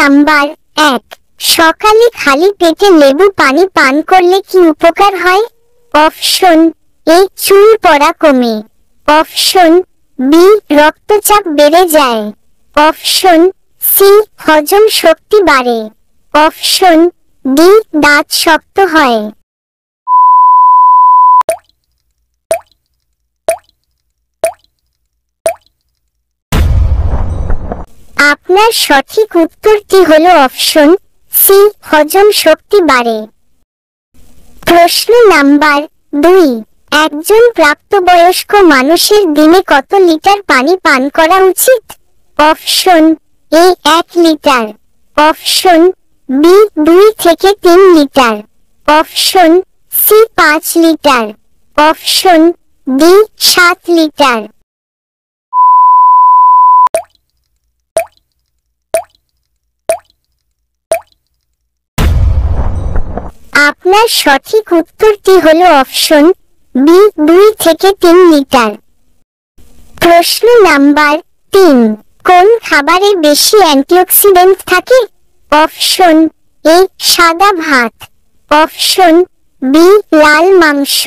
Number 1, সকালে খালি পেটে লেবু পানি পান করলে কি উপকার হয়? অপশন এ, চুল পড়া কমে। অপশন বি, রক্তচাপ বেড়ে যায়। অপশন সি, হজম শক্তি বাড়ে। অপশন ডি, দাঁত শক্ত হয়। আপনার সঠিক উত্তরটি হলো অপশন সি, হজম শক্তি বাড়ে। প্রশ্ন নাম্বার 2, একজন প্রাপ্তবয়স্ক মানুষের দিনে কত লিটার পানি পান করা উচিত? Option A, 1 litre. Option B, 2 থেকে 3 litre. Option C, 5 litre. Option D, 7 litre. আপনার সঠিক উত্তরটি হলো অপশন বি, 2 থেকে 3 লিটার। প্রশ্ন নাম্বার 3, কোন খাবারে বেশি অ্যান্টিঅক্সিডেন্ট থাকে? অপশন এ, সাদা ভাত। অপশন বি, লাল মাংস।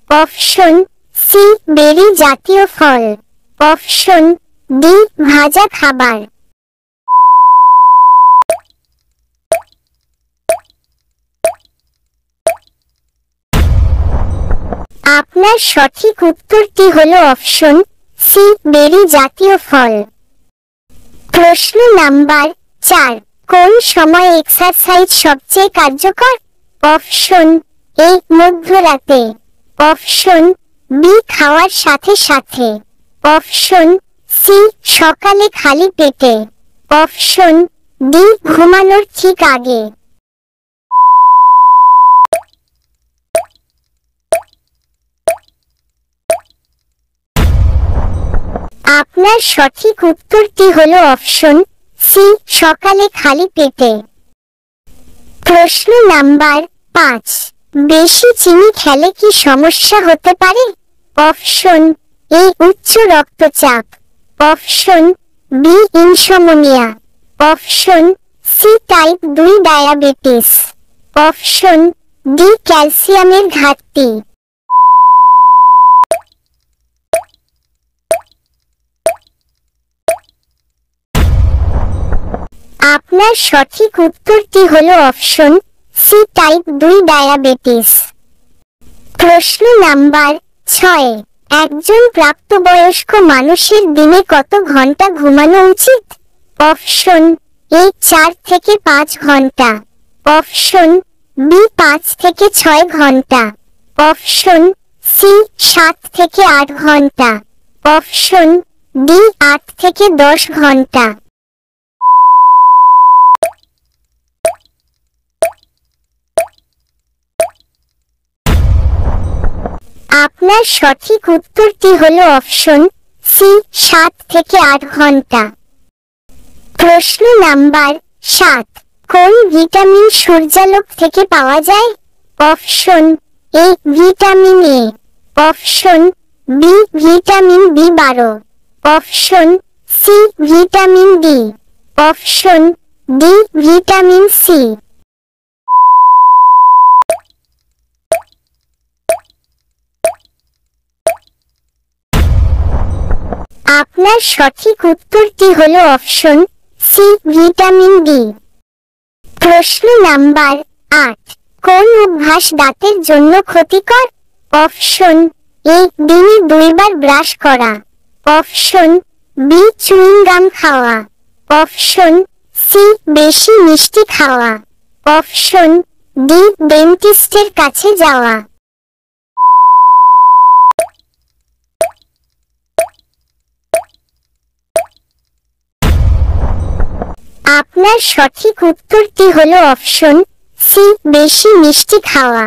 অপশন সি, বেরি জাতীয় ফল। অপশন ডি, ভাজা খাবার। আপনার সঠিক উত্তরটি হলো অপশন সি, বেরি জাতীয় ফল। প্রশ্ন নাম্বার 4, কোন সময় এক্সারসাইজ সবচেয়ে কার্যকর? অপশন এ, মধ্যরাতে। অপশন বি, খাওয়ার সাথে সাথে। অপশন সি, সকালে খালি পেটে। অপশন ডি, ঘুমানোর ঠিক আগে। আপনার সঠিক উত্তরটি হলো অপশন সি, সকালে খালি পেটে। প্রশ্ন নাম্বার 5, বেশি চিনি খেলে কি সমস্যা হতে পারে? অপশন এ, উচ্চ রক্তচাপ। Option B, insomnia. Option C, type 2 diabetes. Option D, ক্যালসিয়ামের ঘাটতি। আপনার সঠিক উত্তরটি হলো অপশন সি, টাইপ 2 ডায়াবেটিস। প্রশ্ন নাম্বার 6, একজন প্রাপ্তবয়স্ক মানুষের দিনে কত ঘন্টা ঘুমানো উচিত? অপশন এ, 4 থেকে 5 ঘন্টা। অপশন বি, 5 থেকে 6 ঘন্টা। অপশন সি, 7 থেকে 8 ঘন্টা। অপশন ডি, 8 থেকে 10 ঘন্টা। আপনার সঠিক উত্তরটি হলো অপশন সি, 7 থেকে 8 ঘন্টা। প্রশ্ন নাম্বার 7, কোন ভিটামিন সূর্যালোক থেকে পাওয়া যায়? Option A, vitamin A. Option B, vitamin বি12। Option C, vitamin D. Option D, vitamin C. আপনার সঠিক উত্তরটি হলো অপশন সি, ভিটামিন ডি। প্রশ্ন নাম্বার 8, কোন অভ্যাস দাঁতের জন্য ক্ষতিকর? অপশন এ, দিনে 2 বার ব্রাশ করা। অপশন বি, চুইং গাম খাওয়া। অপশন সি, বেশি মিষ্টি খাওয়া। অপশন ডি, ডেন্টিস্টের কাছে যাওয়া। আপনার সঠিক উত্তরটি হলো অপশন সি, বেশি মিষ্টি খাওয়া।